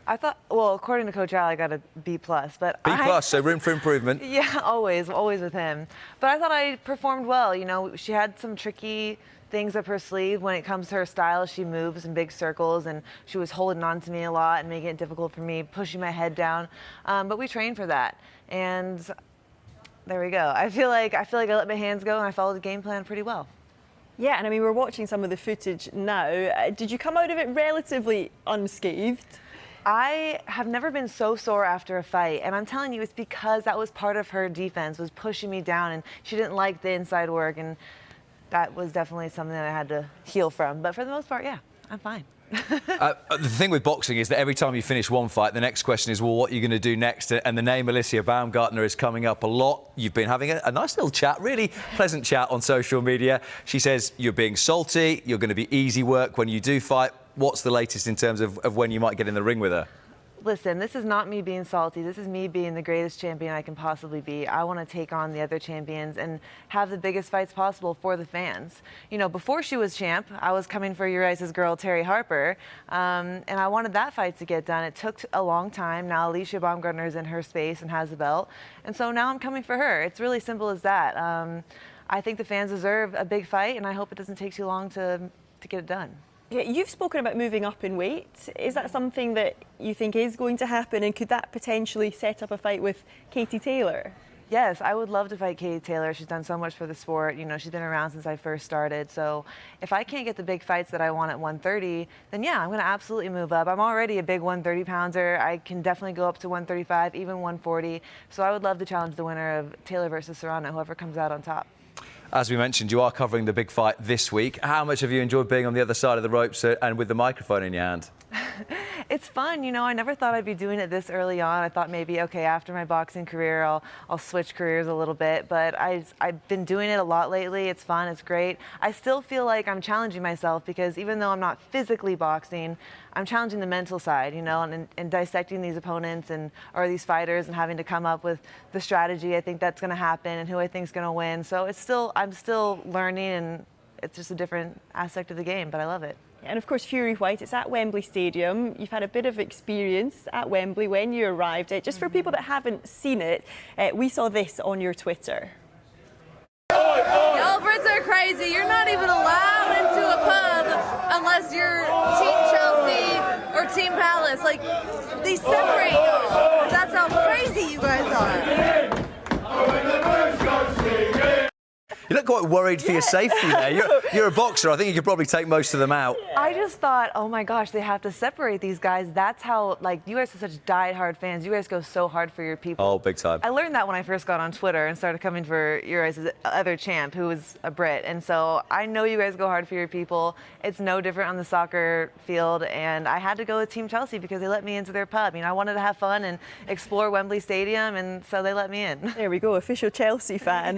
I thought, well, according to Coach Al, I got a B+, but B+, so room for improvement. Yeah, always with him. But I thought I performed well. You know, she had some tricky things up her sleeve when it comes to her style. She moves in big circles, and she was holding on to me a lot and making it difficult for me, pushing my head down. But we trained for that, and there we go. I feel like I let my hands go, and I followed the game plan pretty well. Yeah, and I mean, we're watching some of the footage now. Did you come out of it relatively unscathed? I have never been so sore after a fight, and I'm telling you, it's because that was part of her defense, was pushing me down, and she didn't like the inside work, and that was definitely something that I had to heal from. But for the most part, yeah, I'm fine. The thing with boxing is that every time you finish one fight, the next question is, well, what are you going to do next? And the name Alycia Baumgardner is coming up a lot. You've been having a nice little chat, really pleasant chat on social media. She says you're being salty, you're going to be easy work when you do fight. What's the latest in terms of when you might get in the ring with her? Listen, this is not me being salty. This is me being the greatest champion I can possibly be. I want to take on the other champions and have the biggest fights possible for the fans. You know, before she was champ, I was coming for your guys' girl, Terry Harper, and I wanted that fight to get done. It took a long time. Now Alycia Baumgardner is in her space and has the belt, and so now I'm coming for her. It's really simple as that. I think the fans deserve a big fight, and I hope it doesn't take too long to get it done. Yeah, you've spoken about moving up in weight. Is that something that you think is going to happen, and could that potentially set up a fight with Katie Taylor? Yes, I would love to fight Katie Taylor. She's done so much for the sport. You know, she's been around since I first started. So if I can't get the big fights that I want at 130, then yeah, I'm going to absolutely move up. I'm already a big 130-pounder. I can definitely go up to 135, even 140. So I would love to challenge the winner of Taylor versus Serrano, whoever comes out on top. As we mentioned, you are covering the big fight this week. How much have you enjoyed being on the other side of the ropes and with the microphone in your hand? It's fun, you know. I never thought I'd be doing it this early on. I thought maybe, okay, after my boxing career, I'll switch careers a little bit. But I've been doing it a lot lately. It's fun. It's great. I still feel like I'm challenging myself because even though I'm not physically boxing, I'm challenging the mental side, you know, and dissecting these opponents or these fighters and having to come up with the strategy I think that's going to happen and who I think is going to win. So I'm still learning, and it's just a different aspect of the game, but I love it. And of course, Fury White, it's at Wembley Stadium. You've had a bit of experience at Wembley when you arrived. Just for people that haven't seen it, we saw this on your Twitter. Y'all Brits are crazy. You're not even allowed into a pub unless you're Team Chelsea or Team Palace. Like, they separate y'all. That's how crazy you guys are. You look quite worried for your safety there. You're a boxer. I think you could probably take most of them out. I just thought, oh my gosh, they have to separate these guys. That's how, like, you guys are such die-hard fans. You guys go so hard for your people. Oh, big time. I learned that when I first got on Twitter and started coming for your guys' other champ, who was a Brit. And so I know you guys go hard for your people. It's no different on the soccer field. And I had to go with Team Chelsea because they let me into their pub. You know, I wanted to have fun and explore Wembley Stadium, and so they let me in. There we go, official Chelsea fan.